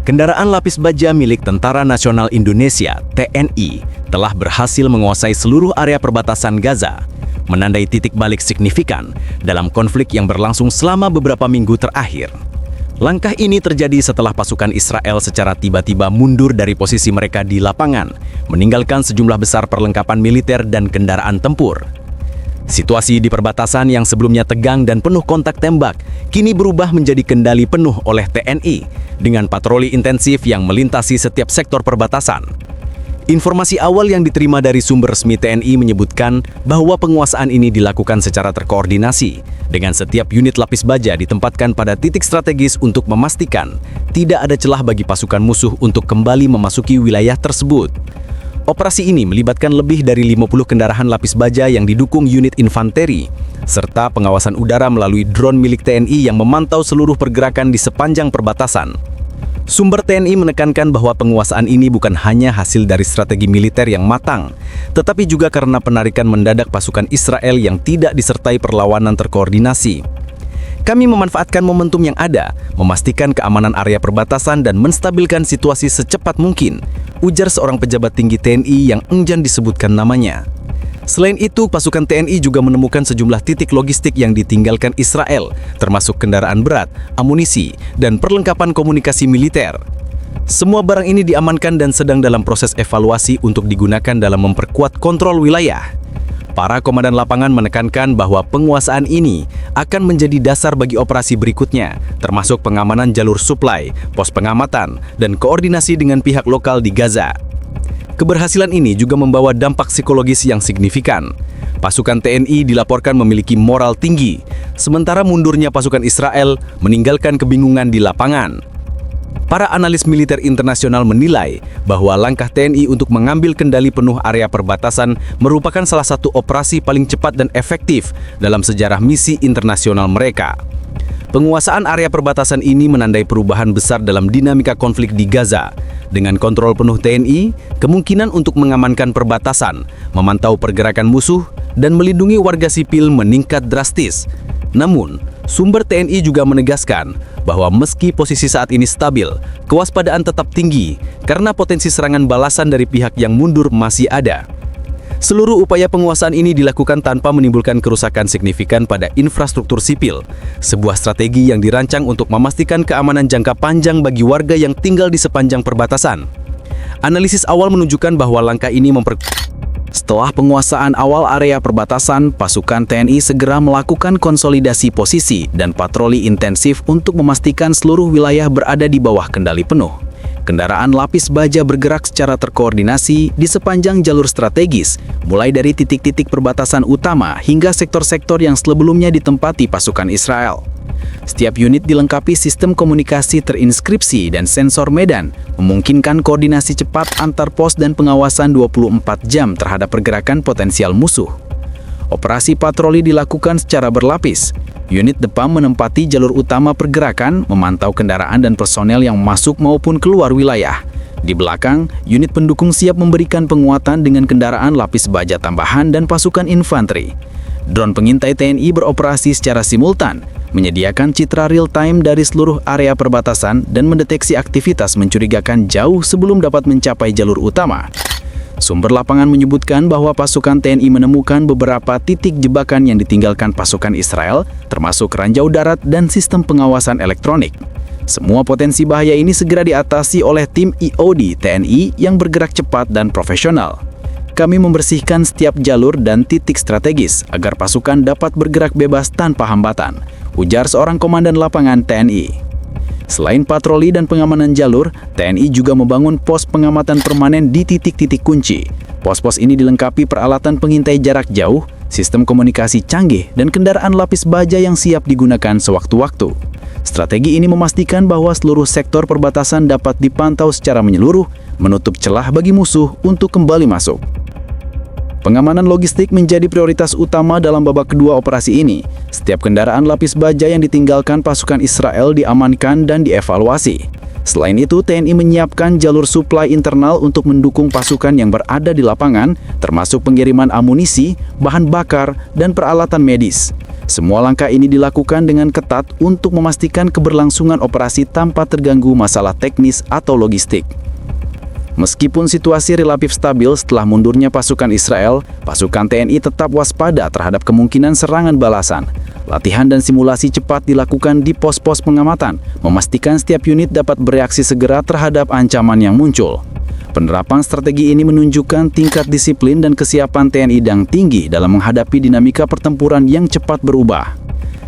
Kendaraan lapis baja milik Tentara Nasional Indonesia (TNI) telah berhasil menguasai seluruh area perbatasan Gaza, menandai titik balik signifikan dalam konflik yang berlangsung selama beberapa minggu terakhir. Langkah ini terjadi setelah pasukan Israel secara tiba-tiba mundur dari posisi mereka di lapangan, meninggalkan sejumlah besar perlengkapan militer dan kendaraan tempur. Situasi di perbatasan yang sebelumnya tegang dan penuh kontak tembak, kini berubah menjadi kendali penuh oleh TNI dengan patroli intensif yang melintasi setiap sektor perbatasan. Informasi awal yang diterima dari sumber resmi TNI menyebutkan bahwa penguasaan ini dilakukan secara terkoordinasi, dengan setiap unit lapis baja ditempatkan pada titik strategis untuk memastikan tidak ada celah bagi pasukan musuh untuk kembali memasuki wilayah tersebut. Operasi ini melibatkan lebih dari 50 kendaraan lapis baja yang didukung unit infanteri, serta pengawasan udara melalui drone milik TNI yang memantau seluruh pergerakan di sepanjang perbatasan. Sumber TNI menekankan bahwa penguasaan ini bukan hanya hasil dari strategi militer yang matang, tetapi juga karena penarikan mendadak pasukan Israel yang tidak disertai perlawanan terkoordinasi. Kami memanfaatkan momentum yang ada, memastikan keamanan area perbatasan dan menstabilkan situasi secepat mungkin, ujar seorang pejabat tinggi TNI yang enggan disebutkan namanya. Selain itu, pasukan TNI juga menemukan sejumlah titik logistik yang ditinggalkan Israel, termasuk kendaraan berat, amunisi, dan perlengkapan komunikasi militer. Semua barang ini diamankan dan sedang dalam proses evaluasi untuk digunakan dalam memperkuat kontrol wilayah. Para komandan lapangan menekankan bahwa penguasaan ini akan menjadi dasar bagi operasi berikutnya, termasuk pengamanan jalur suplai, pos pengamatan, dan koordinasi dengan pihak lokal di Gaza. Keberhasilan ini juga membawa dampak psikologis yang signifikan. Pasukan TNI dilaporkan memiliki moral tinggi, sementara mundurnya pasukan Israel meninggalkan kebingungan di lapangan. Para analis militer internasional menilai bahwa langkah TNI untuk mengambil kendali penuh area perbatasan merupakan salah satu operasi paling cepat dan efektif dalam sejarah misi internasional mereka. Penguasaan area perbatasan ini menandai perubahan besar dalam dinamika konflik di Gaza. Dengan kontrol penuh TNI, kemungkinan untuk mengamankan perbatasan, memantau pergerakan musuh, dan melindungi warga sipil meningkat drastis. Namun, sumber TNI juga menegaskan bahwa meski posisi saat ini stabil, kewaspadaan tetap tinggi karena potensi serangan balasan dari pihak yang mundur masih ada. Seluruh upaya penguasaan ini dilakukan tanpa menimbulkan kerusakan signifikan pada infrastruktur sipil, sebuah strategi yang dirancang untuk memastikan keamanan jangka panjang bagi warga yang tinggal di sepanjang perbatasan. Analisis awal menunjukkan bahwa langkah ini Setelah penguasaan awal area perbatasan, pasukan TNI segera melakukan konsolidasi posisi dan patroli intensif untuk memastikan seluruh wilayah berada di bawah kendali penuh. Kendaraan lapis baja bergerak secara terkoordinasi di sepanjang jalur strategis, mulai dari titik-titik perbatasan utama hingga sektor-sektor yang sebelumnya ditempati pasukan Israel. Setiap unit dilengkapi sistem komunikasi terinskripsi dan sensor medan, memungkinkan koordinasi cepat antar pos dan pengawasan 24 jam terhadap pergerakan potensial musuh. Operasi patroli dilakukan secara berlapis. Unit Depam menempati jalur utama pergerakan, memantau kendaraan dan personel yang masuk maupun keluar wilayah. Di belakang, unit pendukung siap memberikan penguatan dengan kendaraan lapis baja tambahan dan pasukan infanteri. Drone pengintai TNI beroperasi secara simultan, menyediakan citra real-time dari seluruh area perbatasan dan mendeteksi aktivitas mencurigakan jauh sebelum dapat mencapai jalur utama. Sumber lapangan menyebutkan bahwa pasukan TNI menemukan beberapa titik jebakan yang ditinggalkan pasukan Israel, termasuk ranjau darat dan sistem pengawasan elektronik. Semua potensi bahaya ini segera diatasi oleh tim IOD TNI yang bergerak cepat dan profesional. Kami membersihkan setiap jalur dan titik strategis agar pasukan dapat bergerak bebas tanpa hambatan, ujar seorang komandan lapangan TNI. Selain patroli dan pengamanan jalur, TNI juga membangun pos pengamatan permanen di titik-titik kunci. Pos-pos ini dilengkapi peralatan pengintai jarak jauh, sistem komunikasi canggih, dan kendaraan lapis baja yang siap digunakan sewaktu-waktu. Strategi ini memastikan bahwa seluruh sektor perbatasan dapat dipantau secara menyeluruh, menutup celah bagi musuh untuk kembali masuk. Pengamanan logistik menjadi prioritas utama dalam babak kedua operasi ini. Setiap kendaraan lapis baja yang ditinggalkan pasukan Israel diamankan dan dievaluasi. Selain itu, TNI menyiapkan jalur suplai internal untuk mendukung pasukan yang berada di lapangan, termasuk pengiriman amunisi, bahan bakar, dan peralatan medis. Semua langkah ini dilakukan dengan ketat untuk memastikan keberlangsungan operasi tanpa terganggu masalah teknis atau logistik. Meskipun situasi relatif stabil setelah mundurnya pasukan Israel, pasukan TNI tetap waspada terhadap kemungkinan serangan balasan. Latihan dan simulasi cepat dilakukan di pos-pos pengamatan, memastikan setiap unit dapat bereaksi segera terhadap ancaman yang muncul. Penerapan strategi ini menunjukkan tingkat disiplin dan kesiapan TNI yang tinggi dalam menghadapi dinamika pertempuran yang cepat berubah.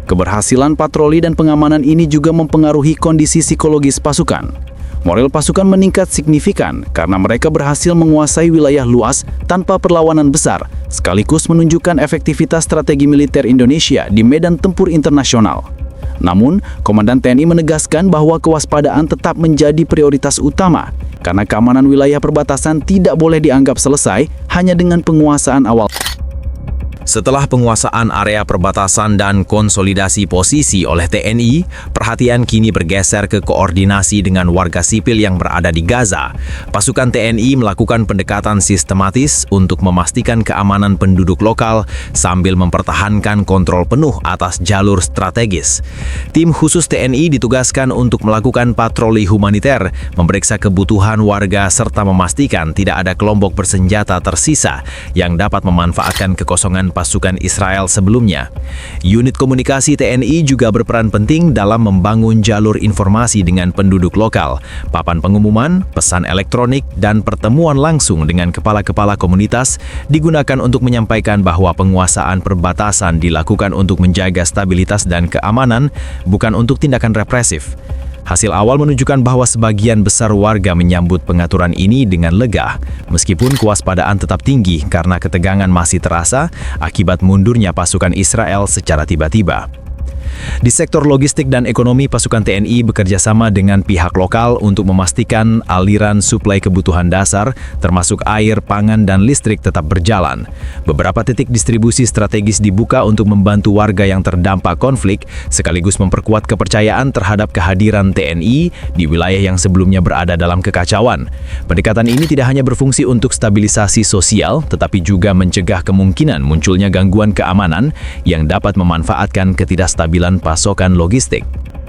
Keberhasilan patroli dan pengamanan ini juga mempengaruhi kondisi psikologis pasukan. Moral pasukan meningkat signifikan karena mereka berhasil menguasai wilayah luas tanpa perlawanan besar, sekaligus menunjukkan efektivitas strategi militer Indonesia di medan tempur internasional. Namun, Komandan TNI menegaskan bahwa kewaspadaan tetap menjadi prioritas utama, karena keamanan wilayah perbatasan tidak boleh dianggap selesai hanya dengan penguasaan awal. Setelah penguasaan area perbatasan dan konsolidasi posisi oleh TNI, perhatian kini bergeser ke koordinasi dengan warga sipil yang berada di Gaza. Pasukan TNI melakukan pendekatan sistematis untuk memastikan keamanan penduduk lokal sambil mempertahankan kontrol penuh atas jalur strategis. Tim khusus TNI ditugaskan untuk melakukan patroli humaniter, memeriksa kebutuhan warga serta memastikan tidak ada kelompok bersenjata tersisa yang dapat memanfaatkan kekosongan pasukan Israel sebelumnya. Unit komunikasi TNI juga berperan penting dalam membangun jalur informasi dengan penduduk lokal, papan pengumuman, pesan elektronik, dan pertemuan langsung dengan kepala-kepala komunitas digunakan untuk menyampaikan bahwa penguasaan perbatasan dilakukan untuk menjaga stabilitas dan keamanan, bukan untuk tindakan represif. Hasil awal menunjukkan bahwa sebagian besar warga menyambut pengaturan ini dengan lega, meskipun kewaspadaan tetap tinggi karena ketegangan masih terasa akibat mundurnya pasukan Israel secara tiba-tiba. Di sektor logistik dan ekonomi, pasukan TNI bekerja sama dengan pihak lokal untuk memastikan aliran suplai kebutuhan dasar, termasuk air, pangan, dan listrik tetap berjalan. Beberapa titik distribusi strategis dibuka untuk membantu warga yang terdampak konflik, sekaligus memperkuat kepercayaan terhadap kehadiran TNI di wilayah yang sebelumnya berada dalam kekacauan. Pendekatan ini tidak hanya berfungsi untuk stabilisasi sosial, tetapi juga mencegah kemungkinan munculnya gangguan keamanan yang dapat memanfaatkan ketidakstabilan pasokan logistik.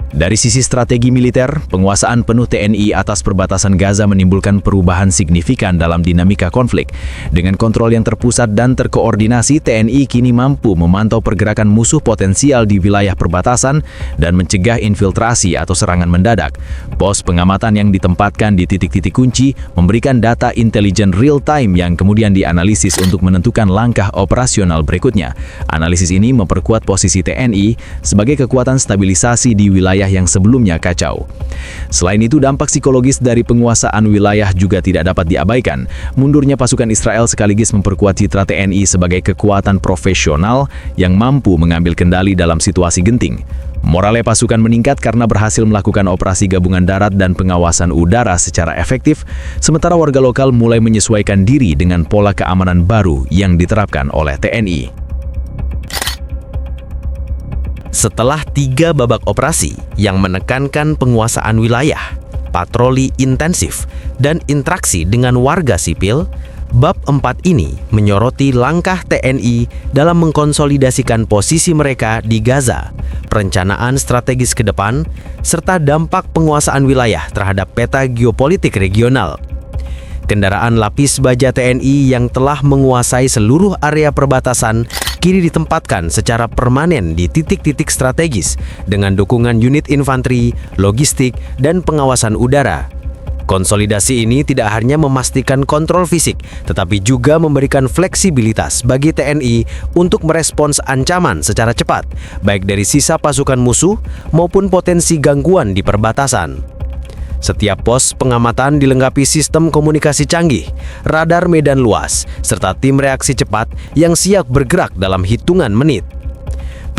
Dari sisi strategi militer, penguasaan penuh TNI atas perbatasan Gaza menimbulkan perubahan signifikan dalam dinamika konflik. Dengan kontrol yang terpusat dan terkoordinasi, TNI kini mampu memantau pergerakan musuh potensial di wilayah perbatasan dan mencegah infiltrasi atau serangan mendadak. Pos pengamatan yang ditempatkan di titik-titik kunci memberikan data intelijen real-time yang kemudian dianalisis untuk menentukan langkah operasional berikutnya. Analisis ini memperkuat posisi TNI sebagai kekuatan stabilisasi di wilayah yang sebelumnya kacau. Selain itu, dampak psikologis dari penguasaan wilayah juga tidak dapat diabaikan. Mundurnya pasukan Israel sekaligus memperkuat citra TNI sebagai kekuatan profesional yang mampu mengambil kendali dalam situasi genting. Morale pasukan meningkat karena berhasil melakukan operasi gabungan darat dan pengawasan udara secara efektif, sementara warga lokal mulai menyesuaikan diri dengan pola keamanan baru yang diterapkan oleh TNI. Setelah 3 babak operasi yang menekankan penguasaan wilayah, patroli intensif, dan interaksi dengan warga sipil, bab 4 ini menyoroti langkah TNI dalam mengkonsolidasikan posisi mereka di Gaza, perencanaan strategis ke depan, serta dampak penguasaan wilayah terhadap peta geopolitik regional. Kendaraan lapis baja TNI yang telah menguasai seluruh area perbatasan kini ditempatkan secara permanen di titik-titik strategis dengan dukungan unit infanteri, logistik, dan pengawasan udara. Konsolidasi ini tidak hanya memastikan kontrol fisik, tetapi juga memberikan fleksibilitas bagi TNI untuk merespons ancaman secara cepat, baik dari sisa pasukan musuh maupun potensi gangguan di perbatasan. Setiap pos pengamatan dilengkapi sistem komunikasi canggih, radar medan luas, serta tim reaksi cepat yang siap bergerak dalam hitungan menit.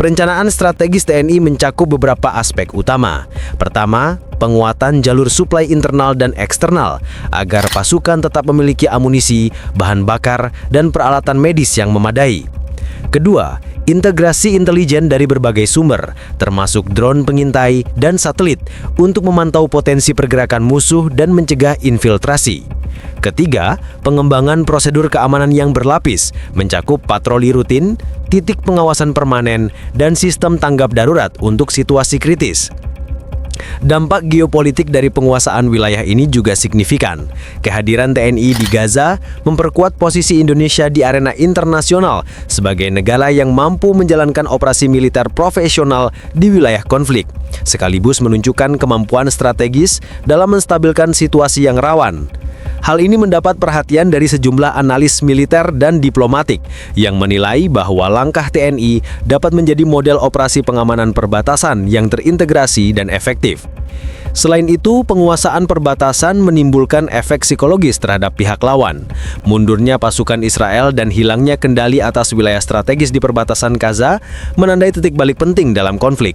Perencanaan strategis TNI mencakup beberapa aspek utama. Pertama, penguatan jalur suplai internal dan eksternal agar pasukan tetap memiliki amunisi, bahan bakar, dan peralatan medis yang memadai. Kedua, integrasi intelijen dari berbagai sumber, termasuk drone pengintai dan satelit, untuk memantau potensi pergerakan musuh dan mencegah infiltrasi. Ketiga, pengembangan prosedur keamanan yang berlapis, mencakup patroli rutin, titik pengawasan permanen, dan sistem tanggap darurat untuk situasi kritis. Dampak geopolitik dari penguasaan wilayah ini juga signifikan. Kehadiran TNI di Gaza memperkuat posisi Indonesia di arena internasional sebagai negara yang mampu menjalankan operasi militer profesional di wilayah konflik, sekaligus menunjukkan kemampuan strategis dalam menstabilkan situasi yang rawan. Hal ini mendapat perhatian dari sejumlah analis militer dan diplomatik yang menilai bahwa langkah TNI dapat menjadi model operasi pengamanan perbatasan yang terintegrasi dan efektif. Selain itu, penguasaan perbatasan menimbulkan efek psikologis terhadap pihak lawan. Mundurnya pasukan Israel dan hilangnya kendali atas wilayah strategis di perbatasan Gaza menandai titik balik penting dalam konflik.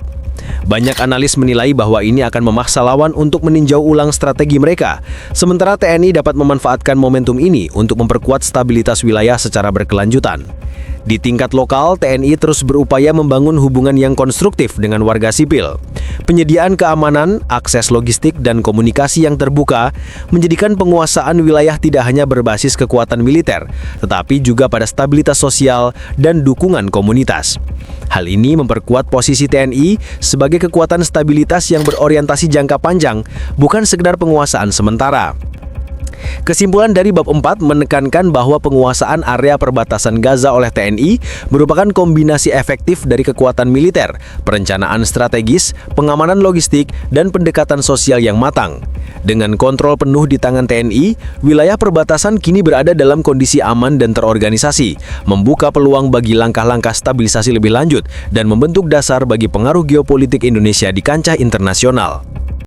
Banyak analis menilai bahwa ini akan memaksa lawan untuk meninjau ulang strategi mereka, sementara TNI dapat memanfaatkan momentum ini untuk memperkuat stabilitas wilayah secara berkelanjutan. Di tingkat lokal, TNI terus berupaya membangun hubungan yang konstruktif dengan warga sipil. Penyediaan keamanan, akses logistik, dan komunikasi yang terbuka menjadikan penguasaan wilayah tidak hanya berbasis kekuatan militer, tetapi juga pada stabilitas sosial dan dukungan komunitas. Hal ini memperkuat posisi TNI sebagai kekuatan stabilitas yang berorientasi jangka panjang, bukan sekedar penguasaan sementara. Kesimpulan dari bab 4 menekankan bahwa penguasaan area perbatasan Gaza oleh TNI merupakan kombinasi efektif dari kekuatan militer, perencanaan strategis, pengamanan logistik, dan pendekatan sosial yang matang. Dengan kontrol penuh di tangan TNI, wilayah perbatasan kini berada dalam kondisi aman dan terorganisasi, membuka peluang bagi langkah-langkah stabilisasi lebih lanjut, dan membentuk dasar bagi pengaruh geopolitik Indonesia di kancah internasional.